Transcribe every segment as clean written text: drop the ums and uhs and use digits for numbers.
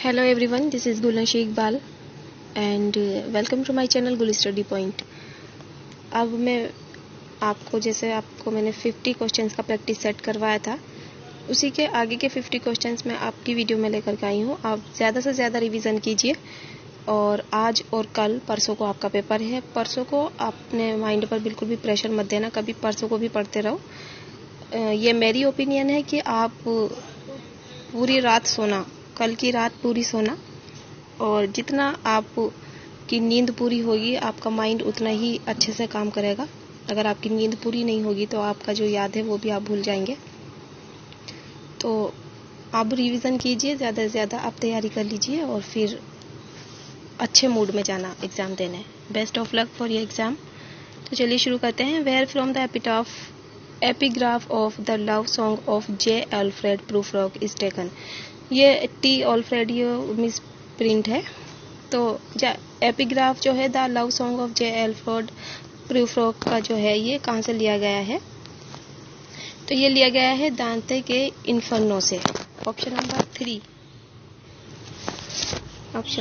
Hello everyone, this is Gulnashi Iqbal and welcome to my channel Gul Study Point। अब मैं आपको मैंने 50 questions का प्रैक्टिस सेट करवाया था, उसी के आगे के 50 क्वेश्चंस मैं आपकी वीडियो में लेकर के आई हूँ। आप ज़्यादा से ज़्यादा रिवीजन कीजिए और आज और कल परसों को आपका पेपर है। परसों को अपने माइंड पर बिल्कुल भी प्रेशर मत देना, कभी परसों को भी पढ़ते रहो। ये मेरी ओपिनियन है कि आप पूरी रात सोना, कल की रात पूरी सोना, और जितना आप की नींद पूरी होगी आपका माइंड उतना ही अच्छे से काम करेगा। अगर आपकी नींद पूरी नहीं होगी तो आपका जो याद है वो भी आप भूल जाएंगे। तो आप रिवीजन कीजिए, ज़्यादा से ज़्यादा आप तैयारी कर लीजिए और फिर अच्छे मूड में जाना एग्ज़ाम देने। Best of luck for your exam. तो चलिए शुरू करते हैं। Where from the epigraph of the love song of J Alfred Prufrock is taken. ये टी अल्फ्रेड ये मिस प्रिंट है। तो एपिग्राफ जो है the love song of J Alfred Prufrock का जो है ये कहाँ से लिया गया है? तो ये लिया गया है दांते के इन्फर्नो से। Option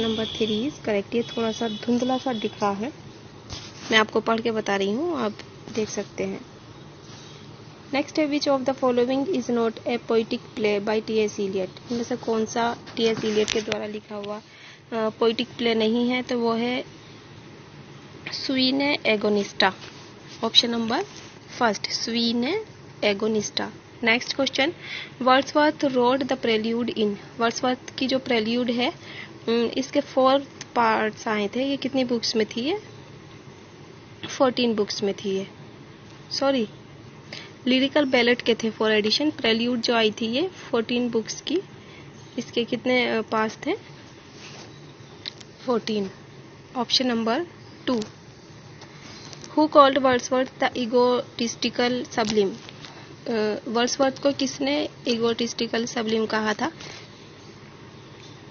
number 3 is correct. ये थोड़ा सा धुंधला सा दिख रहा है, मैं आपको पढ़ के बता रही हूँ, आप देख सकते हैं। नेक्स्ट है which of the following is not a poetic play by T S. Eliot. इनमें से कौन सा टी.एस. इलियट के द्वारा लिखा हुआ पोइटिक प्ले नहीं है? तो वो है सुइने एगोनिस्टा। ऑप्शन नंबर 1 सुइने Agonistes. Next question, Wordsworth wrote the prelude in. Wordsworth की जो प्रेल्यूड है इसके 4 पार्ट्स आए थे। ये कितनी बुक्स में थी? ये 14 बुक्स में थी। ये सॉरी लिरिकल बैलेट के थे 4 एडिशन। प्रेल्यूड जो आई थी ये 14 बुक्स की। इसके कितने पास थे? 14। Option number 2। Who called Wordsworth the egotistical sublime. Wordsworth को किसने इगोटिस्टिकल सबलिम कहा था?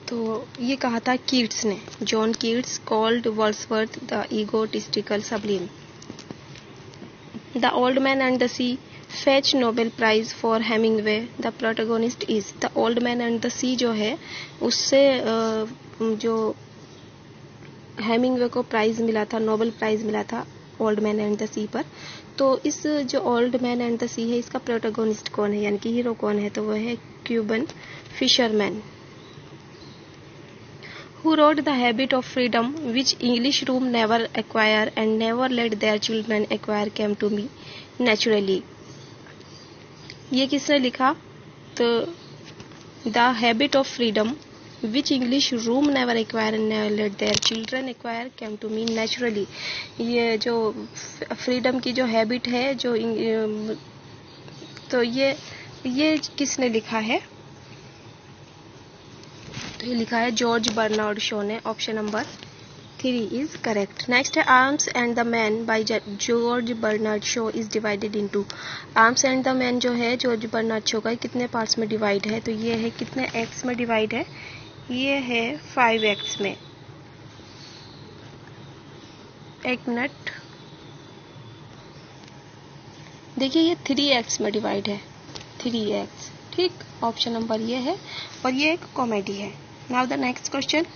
तो ये कहा था कीट्स ने। John Keats called Wordsworth the egotistical sublime. The old man and the sea fetch Nobel prize for Hemingway. The protagonist is. The old man and the sea जो है उससे जो हेमिंगवे को प्राइज मिला था, नोबेल प्राइज मिला था old man and the सी पर। तो इस जो ओल्ड मैन एंड द सी है इसका प्रोटोगोनिस्ट कौन है, यानी कि हीरो कौन है? तो वह है Cuban fisherman. Who wrote The Habit of Freedom, which English room never acquire and never let their children acquire came to me naturally। ये किसने लिखा? तो the habit of freedom which English room never acquire and never let their children acquire came to me naturally. ये जो freedom की जो habit है जो तो ये किसने लिखा है? तो ये लिखा है जॉर्ज बर्नार्ड शॉ ने। Option number 3 is correct. Next है arms and the man by George Bernard Shaw is divided into. Arms and the man जो है जॉर्ज बर्नार्ड शॉ का कितने पार्ट्स में डिवाइड है? तो ये है कितने एक्ट्स में डिवाइड है? ये है 5 एक्ट्स में। एक मिनट, देखिए ये 3 एक्ट्स में डिवाइड है। 3 एक्ट्स, ठीक। ऑप्शन नंबर ये है और ये एक कॉमेडी है। Now the next question,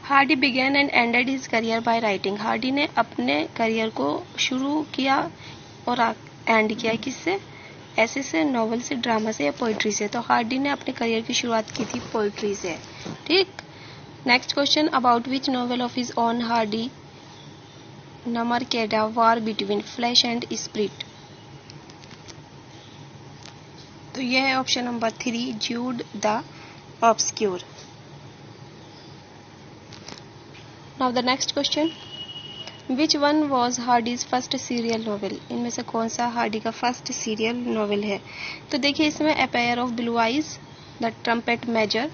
Hardy begin and ended his career by writing. Hardy ने अपने करियर को शुरू किया और एंड किया किससे? ऐसे से, नॉवल से, ड्रामा से या पोइट्री से? तो हार्डी ने अपने करियर की शुरुआत की थी पोइट्री से, ठीक। Next question, about which novel of his own Hardy नमरकेडा war between flesh and spirit. तो यह है option number 3 Jude the obscure. Now the next question, which one was Hardy's first serial novel. इनमें से कौन सा हार्डी का first serial novel है? तो देखिए इसमें a pair of blue eyes, the trumpet major,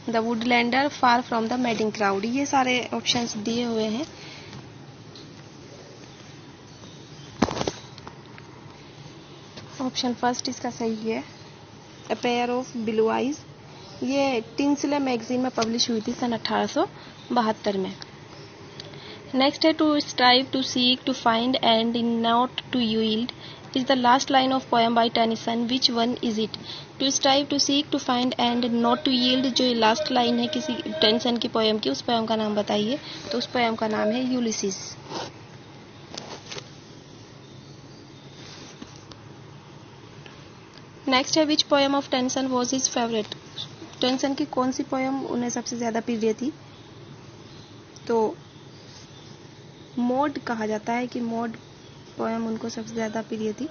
the woodlander, far from the madding crowd. ये सारे ऑप्शंस दिए हुए हैं। ऑप्शन फर्स्ट इसका सही है, ए पेयर ऑफ ब्लू आइज। ये टिंसले मैगजीन में पब्लिश हुई थी सन 1872 में। नेक्स्ट है to strive, to seek, to find and not to yield is the last line of poem by Tennyson. Which one is it? To strive, to seek, to find and not to yield जो last line है किसी Tennyson की poem की, उस poem का नाम बताइए। तो उस पोएम का नाम है यूलिसिस। नेक्स्ट है which poem of Tennyson was his favourite. Tennyson की कौन सी पोएम उन्हें सबसे ज्यादा प्रिय थी? तो मॉड कहा जाता है कि मॉड पोएम उनको सबसे ज्यादा प्रिय थी।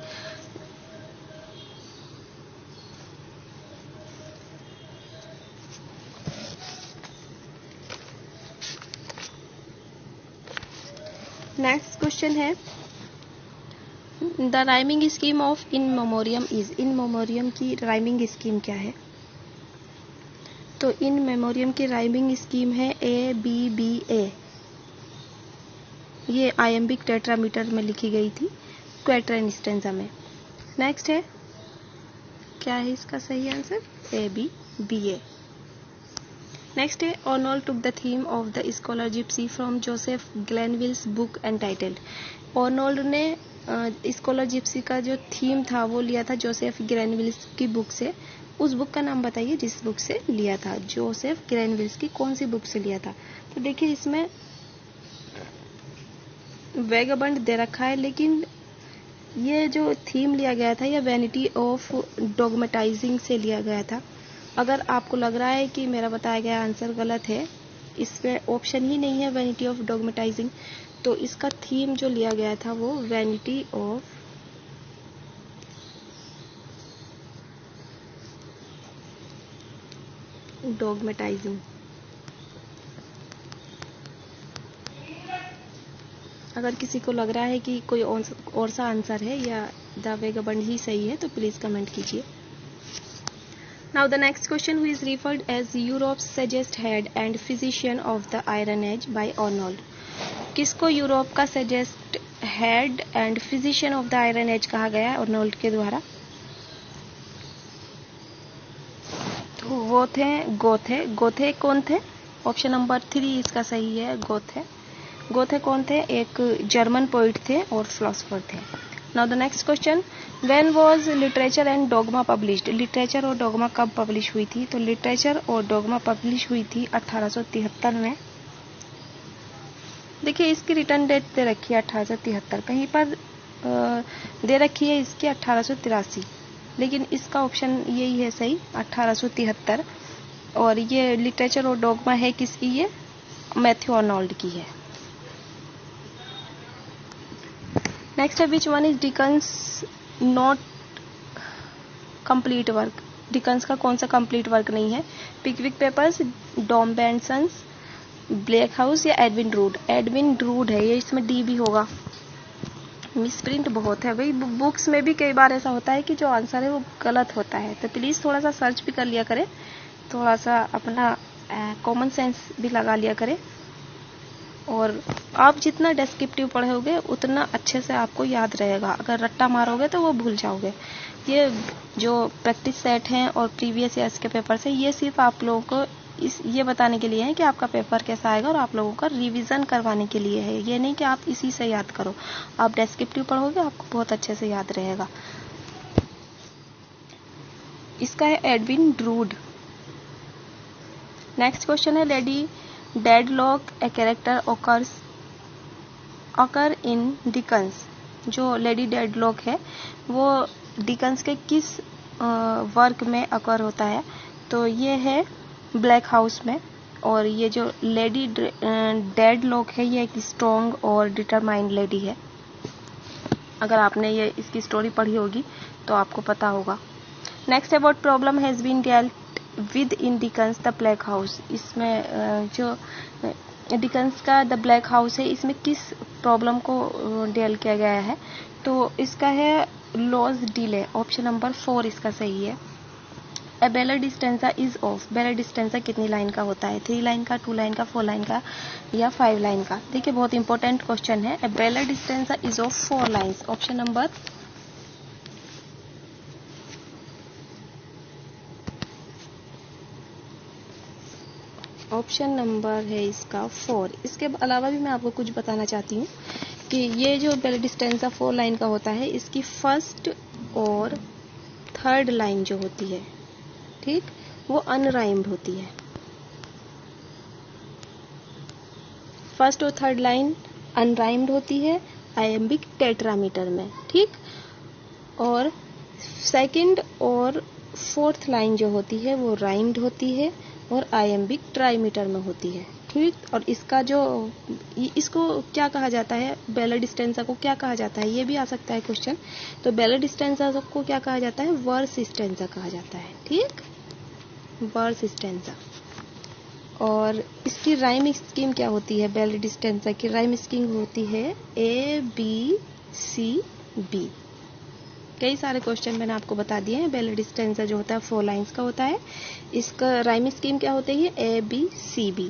नेक्स्ट क्वेश्चन है the rhyming scheme of in memoriam is. In memoriam की राइमिंग स्कीम क्या है? तो इन मेमोरियम की राइमिंग स्कीम है ABBA। ये आयम्बिक टेट्रामीटर में लिखी गई थी, क्वेट्रेन स्टेंजा में। नेक्स्ट है क्या है इसका सही आंसर? ABBA। नेक्स्ट है Arnold took the theme of the scholar gipsy from Joseph Glanvill's book entitled. Arnold ने स्कॉलर जिप्सी का जो थीम था वो लिया था जोसेफ ग्लेनविल्स की बुक से। उस बुक का नाम बताइए जिस बुक से लिया था। जोसेफ ग्लेनविल्स की कौन सी बुक से लिया था? तो देखिए इसमें वैगाबंड दे रखा है, लेकिन ये जो थीम लिया गया था यह वैनिटी ऑफ डॉगमेटाइजिंग से लिया गया था। अगर आपको लग रहा है कि मेरा बताया गया आंसर गलत है, इसमें ऑप्शन ही नहीं है वैनिटी ऑफ डॉगमेटाइजिंग, तो इसका थीम जो लिया गया था वो वैनिटी ऑफ डॉगमेटाइजिंग। अगर किसी को लग रहा है कि कोई और सा आंसर है या द वैगाबंड ही सही है तो प्लीज कमेंट कीजिए। Now the next question, who is referred as Europe's sagest head and physician of the iron age by Arnold. किसको यूरोप का sagest head and physician of the iron age कहा गया है Arnold के द्वारा? तो वो थे गोथे। गोथे कौन थे? ऑप्शन नंबर 3 इसका सही है, गोथे। गोथे कौन थे? एक जर्मन पोइट थे और फिलोसोफर थे। Now the next question, when was literature and dogma published. Literature और डोगमा कब पब्लिश हुई थी? तो लिटरेचर और डोगमा पब्लिश हुई थी 1873 में। देखिए इसकी रिटर्न डेट दे रखी है 1873, कहीं पर दे रखी है इसकी 1883, लेकिन इसका ऑप्शन यही है सही 1873। और ये लिटरेचर और डोगमा है किसकी? ये मैथ्यू अर्नोल्ड की है। नेक्स्ट है which one is Dickens not complete work. Dickens का कौन सा कंप्लीट वर्क नहीं है? Pickwick papers, Dombey and sons, bleak house या एडविन ड्रूड। एडविन ड्रूड है ये, इसमें डी भी होगा। मिसप्रिंट बहुत है भाई, बुक्स में भी कई बार ऐसा होता है कि जो आंसर है वो गलत होता है, तो प्लीज थोड़ा सा सर्च भी कर लिया करें, थोड़ा सा अपना कॉमन सेंस भी लगा लिया करें। और आप जितना डेस्क्रिप्टिव पढ़ोगे उतना अच्छे से आपको याद रहेगा। अगर रट्टा मारोगे तो वो भूल जाओगे। ये जो प्रैक्टिस सेट हैं और प्रीवियस ईयर्स के पेपर से, ये सिर्फ आप लोगों को ये बताने के लिए है कि आपका पेपर कैसा आएगा और आप लोगों का रिवीजन करवाने के लिए है। ये नहीं कि आप इसी से याद करो। आप डेस्क्रिप्टिव पढ़ोगे आपको बहुत अच्छे से याद रहेगा। इसका है एडविन ड्रूड। नेक्स्ट क्वेश्चन है lady deadlock a character occur in Dickens. जो लेडी डेडलॉक है वो डिकन्स के किस वर्क में अकर होता है? तो ये है ब्लैक हाउस में। और ये जो लेडी डेडलॉक है ये एक स्ट्रॉन्ग और डिटरमाइंड लेडी है। अगर आपने ये इसकी स्टोरी पढ़ी होगी तो आपको पता होगा। नेक्स्ट है what problem has been dealt with in Dickens the black house. इसमें जो डिकन्स का द ब्लैक हाउस है इसमें किस प्रॉब्लम को डेल किया गया है? तो इसका है लॉज डिले। ऑप्शन नंबर 4 इसका सही है। A ballad stanza is of. Ballad stanza कितनी लाइन का होता है? 3 लाइन का, 2 लाइन का, 4 लाइन का या 5 लाइन का? देखिए बहुत इंपॉर्टेंट क्वेश्चन है। A ballad stanza is of 4 lines. Option number option number है इसका 4। इसके अलावा भी मैं आपको कुछ बताना चाहती हूँ कि ये जो बैलेट स्टैंजा 4 लाइन का होता है, इसकी फर्स्ट और थर्ड लाइन जो होती है, ठीक, वो अनराइम्ड होती है। फर्स्ट और थर्ड लाइन अनराइम्ड होती है आयम्बिक टेट्रामीटर में, ठीक। और सेकंड और फोर्थ लाइन जो होती है वो राइम्ड होती है और आयम्बिक ट्राईमीटर में होती है, ठीक। और इसका जो इसको क्या कहा जाता है, बैलेट स्टैंजा को क्या कहा जाता है, ये भी आ सकता है क्वेश्चन। तो बैलेट स्टैंजा को क्या कहा जाता है, वर्स स्टैंजा कहा जाता है, ठीक, वर्स स्टैंजा। और इसकी राइम स्कीम क्या होती है, बैलेट स्टैंजा की राइम स्कीम होती है ABCB। कई सारे क्वेश्चन मैंने आपको बता दिए हैं। बैलेट स्टैंजा जो होता है 4 लाइंस का होता है। इसका राइम स्कीम क्या होती है, ABCB।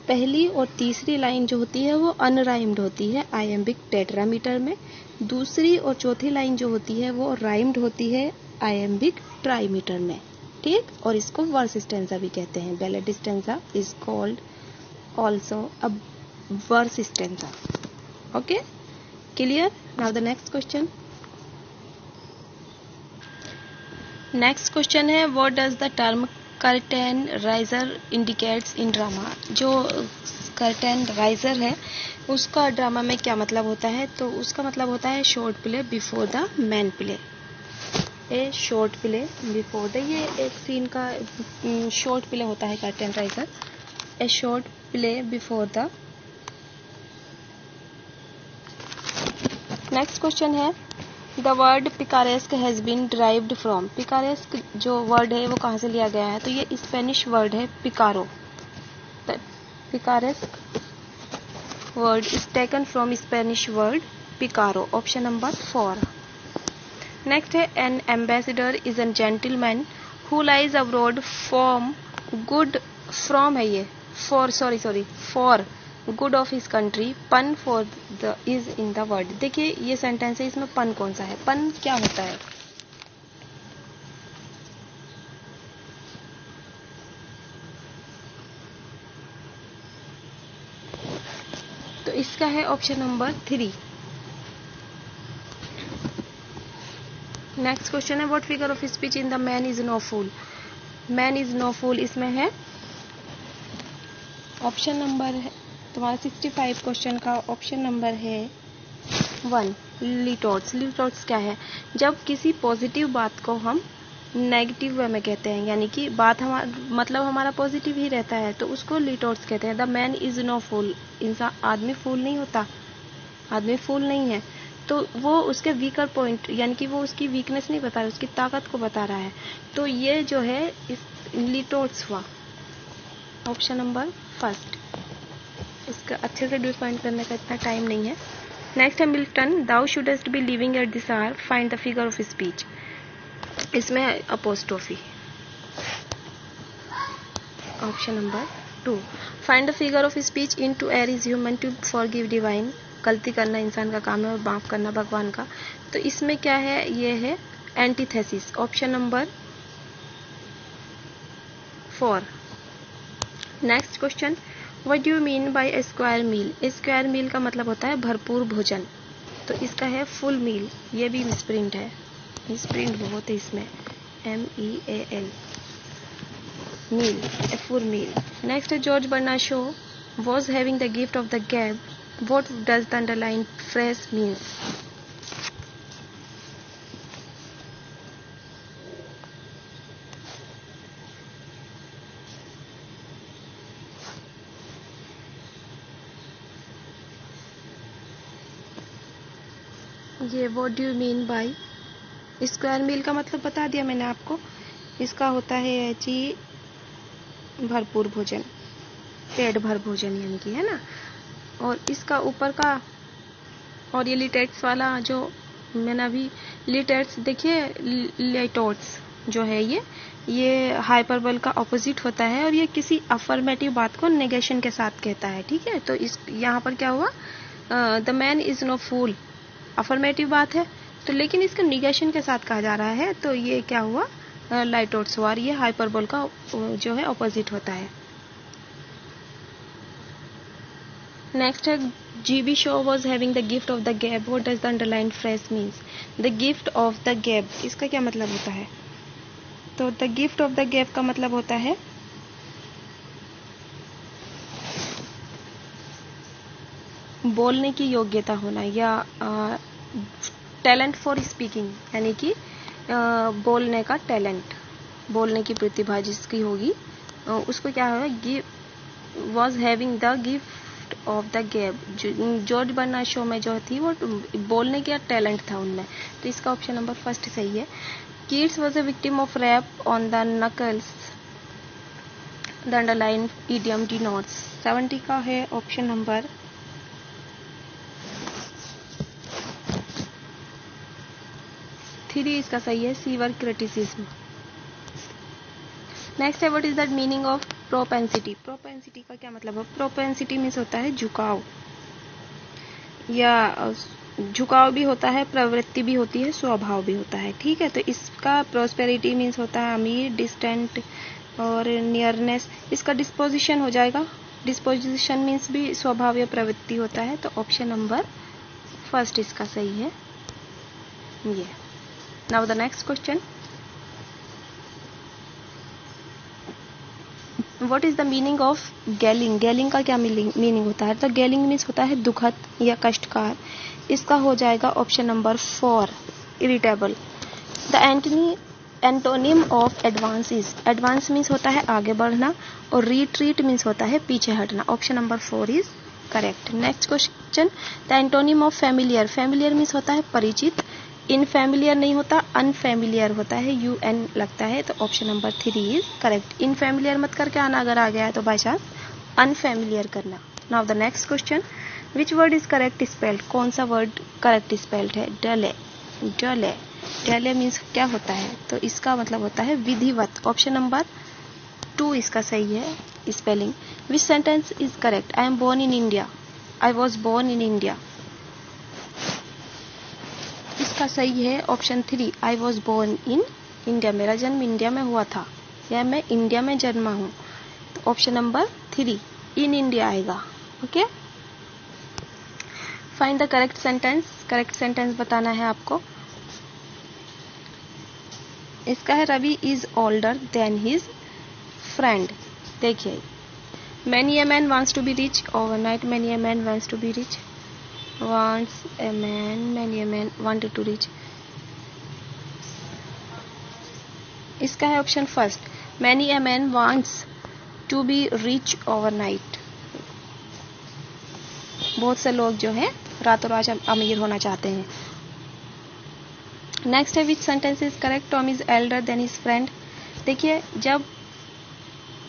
पहली और तीसरी लाइन जो होती है वो अनराइम्ड होती है आयम्बिक टेट्रामीटर में। दूसरी और चौथी लाइन जो होती है वो राइम्ड होती है आयम्बिक ट्राईमीटर में, ठीक। और इसको वर्स स्टैंजा भी कहते हैं। Ballad stanza is called also a verse stanza. Okay, clear. Now the next question. Next question है, what does the term curtain raiser indicates in drama. जो कर्टेन राइजर है उसका ड्रामा में क्या मतलब होता है, तो उसका मतलब होता है short play before the main play. A short play before the, ये एक सीन का शॉर्ट प्ले होता है curtain raiser. A short play before the. Next question है, the word picaresque has been derived from. Picaresque जो word है वो कहाँ से लिया गया है, तो ये स्पेनिश वर्ड है picaro. Picaresque word is taken from Spanish word picaro. Option number 4। Next है, an ambassador is an gentleman who lies abroad from good, from है ये for good of his country. Pun for the is in the word. देखिए ये sentence है, इसमें पन कौन सा है, पन क्या होता है, तो इसका है ऑप्शन नंबर 3। नेक्स्ट क्वेश्चन है, what figure of speech in the man is no fool. Man is no fool इसमें है ऑप्शन नंबर है तुम्हारा 65 क्वेश्चन का ऑप्शन नंबर है 1 लिटोट्स। लिटोट्स क्या है, जब किसी पॉजिटिव बात को हम नेगेटिव वे में कहते हैं, यानी कि बात हमारा पॉजिटिव ही रहता है, तो उसको लिटोट्स कहते हैं। द मैन इज नो फूल, इंसान आदमी फूल नहीं होता, आदमी फूल नहीं है, तो वो उसके वीकर पॉइंट, यानी कि वो उसकी वीकनेस नहीं बता रहा, उसकी ताकत को बता रहा है। तो ये जो है इस लिटोट्स हुआ ऑप्शन नंबर 1। इसका अच्छे से डिफाइन करने का इतना टाइम नहीं है। नेक्स्ट है Milton, thou shouldest be living at this hour, find the figure of speech. इसमें apostrophe. Option number 2, find the figure of speech in to err is human to forgive divine. गलती करना इंसान का काम है और माफ करना भगवान का। तो इसमें क्या है, ये है antithesis. Option number 4। Next question, what do you mean by a square mile. Square mile का मतलब होता है भरपूर भोजन, तो इसका है फुल मील। ये भी मिसप्रिंट है, मिसप्रिंट बहुत है इसमें, MEAL meal, a full meal. Next है, George Bernard Shaw was having the gift of the gab. What does the underlined phrase means? ये what do you mean by square mile का मतलब बता दिया मैंने आपको। इसका होता है जी भरपूर भोजन, पेट भर भोजन यानी कि, है ना। और इसका ऊपर का, और ये लिटेट्स वाला जो मैंने अभी लिटेट्स, देखिए लिटोट्स जो है ये हाइपरबल का ऑपोजिट होता है, और ये किसी अफर्मेटिव बात को नेगेशन के साथ कहता है, ठीक है। तो इस यहाँ पर क्या हुआ, the man is no fool affirmative बात है, तो लेकिन इसका निगेशन के साथ कहा जा रहा है, तो ये क्या हुआ, लाइटोट्स हुआ। ये हाइपरबोल का जो है ऑपोजिट होता है। नेक्स्ट है GB Shaw was having the gift of the gab. What does the underlined phrase means? The gift of the gab, इसका क्या मतलब होता है? तो the gift of the gab का मतलब होता है बोलने की योग्यता होना या टैलेंट फॉर स्पीकिंग, यानी कि बोलने का टैलेंट, बोलने की प्रतिभा जिसकी होगी उसको क्या होगा, was having the gift of the गैब। जॉर्ज बर्नार्ड शो में जो थी वो बोलने का टैलेंट था उनमें, तो इसका ऑप्शन नंबर फर्स्ट सही है। Kids was a victim of rap on the knuckles, the underline idiom denotes. 70 का है ऑप्शन नंबर थ्री, इसका सही है, सीवर क्रिटिसिज्म। नेक्स्ट है what is the meaning of propensity. Propensity का क्या मतलब है? प्रोपेंसिटी मीन्स होता है झुकाव, या झुकाव भी होता है, प्रवृत्ति भी होती है, स्वभाव भी होता है, ठीक है। तो इसका प्रोस्पेरिटी मीन्स होता है अमीर, डिस्टेंट और नियरनेस। इसका डिस्पोजिशन हो जाएगा, डिस्पोजिशन मीन्स भी स्वभाव या प्रवृत्ति होता है, तो ऑप्शन नंबर फर्स्ट इसका सही है ये। Now the next question, what is the meaning of galling. Galling का क्या मीनिंग होता है? तो गैलिंग मीन्स होता है दुखद या कष्टकार, इसका हो जाएगा option number 4, irritable. The antonym of advance is, advance means होता है आगे बढ़ना और रिट्रीट मीन्स होता है पीछे हटना, option number 4 is correct. Next question, the antonym of familiar. Familiar means होता है परिचित, इनफैमिलियर नहीं होता, अनफैमिलियर होता है, UN लगता है, तो ऑप्शन नंबर 3 इज करेक्ट। इनफैमिलियर मत करके आना, अगर आ गया है तो बाय चांस अनफैमिलियर करना। Now the next question, which word is correct spelled. कौन सा वर्ड करेक्ट स्पेल्ड है? डले, डले। डले मीन्स क्या होता है? तो इसका मतलब होता है विधिवत, ऑप्शन नंबर 2 इसका सही है spelling. Which sentence is correct? I am born in India, I was born in India, इसका सही है option 3, I was born in India, मेरा जन्म इंडिया में हुआ था या मैं इंडिया में जन्मा हूं, तो ऑप्शन नंबर 3 इन इंडिया आएगा। Okay, find the correct sentence. Correct sentence बताना है आपको। इसका है Ravi is older than his friend. देखिए, many a man wants to be rich overnight, many a man wants to be rich, wants a man, many a man wanted to reach, इसका है option first, many a man wants to be rich overnight। बहुत से लोग जो है रातों रात अमीर होना चाहते हैं। नेक्स्ट है which sentence is correct, Tom is elder than his friend. देखिए, जब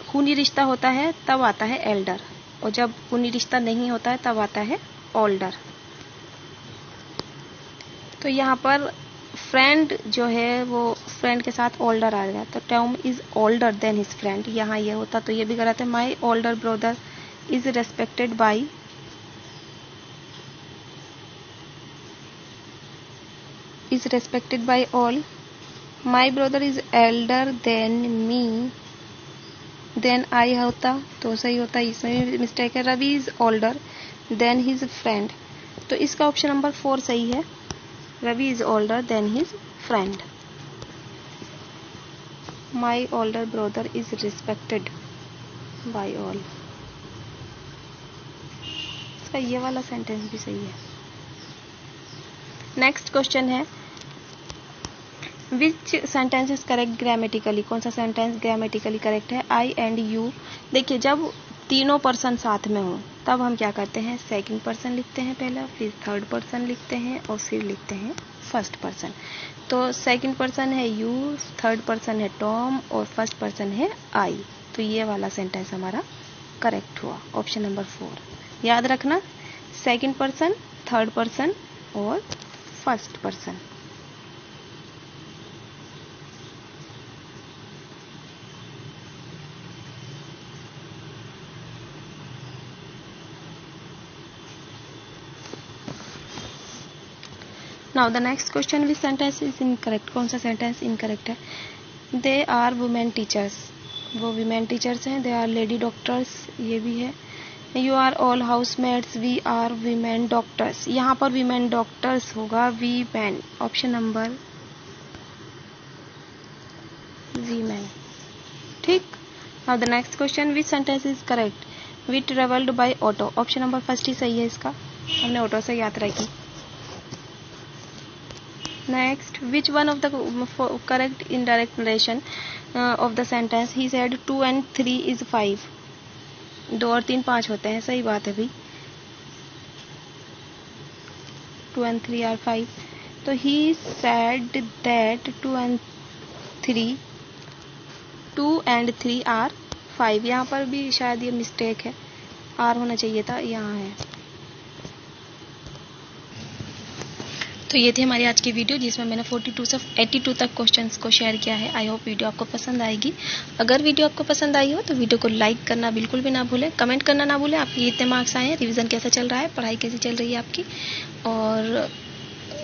खूनी रिश्ता होता है तब आता है एल्डर, और जब खूनी रिश्ता नहीं होता है तब आता है ओल्डर। तो यहाँ पर फ्रेंड जो है वो फ्रेंड के साथ ओल्डर आ गया, तो Tom is older than his friend, यहाँ ये होता तो ये भी गलत है। My older brother is respected by, is respected by all. My brother is elder than me, than I होता तो सही होता, इसमें मिस्टेक है। Ravi is older than his friend, तो इसका ऑप्शन नंबर 4 सही है, Ravi is older than his friend. My older brother is respected by all, इसका ये वाला सेंटेंस भी सही है। नेक्स्ट क्वेश्चन है which sentence is correct grammatically. कौन सा सेंटेंस ग्रामेटिकली करेक्ट है? आई एंड यू। देखिए, जब तीनों पर्सन साथ में हों तब हम क्या करते हैं, सेकंड पर्सन लिखते हैं पहला, फिर थर्ड पर्सन लिखते हैं और फिर लिखते हैं फर्स्ट पर्सन। तो सेकंड पर्सन है यू, थर्ड पर्सन है टॉम और फर्स्ट पर्सन है आई, तो ये वाला सेंटेंस हमारा करेक्ट हुआ, ऑप्शन नंबर 4। याद रखना, सेकंड पर्सन, थर्ड पर्सन और first person. Now the next question, which sentence is incorrect. कौन सा सेंटेंस इनकरेक्ट है? दे आर वुमेन टीचर्स, वो वुमेन टीचर्स हैं। दे आर लेडी डॉक्टर्स, ये भी है। You are all housemates, we are women doctors. यहाँ पर वीमेन डॉक्टर्स होगा वीमेन, ऑप्शन नंबर वीमेन। ठीक। Now the next question, which sentence is correct? We travelled by auto, option number first ही सही है इसका, हमने ऑटो से यात्रा की। Next, which one of the correct indirect narration of the sentence he said 2 and 3 is 5? 2 और 3 5 होते हैं, सही बात है भाई। 2 and 3 are 5, तो he said that 2 and 3 are 5। यहाँ पर भी शायद ये मिस्टेक है, आर होना चाहिए था, यहाँ है। तो ये थी हमारी आज की वीडियो जिसमें मैंने 42 से 82 तक क्वेश्चंस को शेयर किया है। आई होप वीडियो आपको पसंद आएगी। अगर वीडियो आपको पसंद आई हो तो वीडियो को लाइक करना बिल्कुल भी ना भूलें, कमेंट करना ना भूलें आपके कितने मार्क्स आए हैं, रिवीजन कैसा चल रहा है, पढ़ाई कैसी चल रही है आपकी। और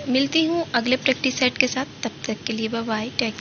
मिलती हूँ अगले प्रैक्टिस सेट के साथ, तब तक के लिए बाय बाय, टेक।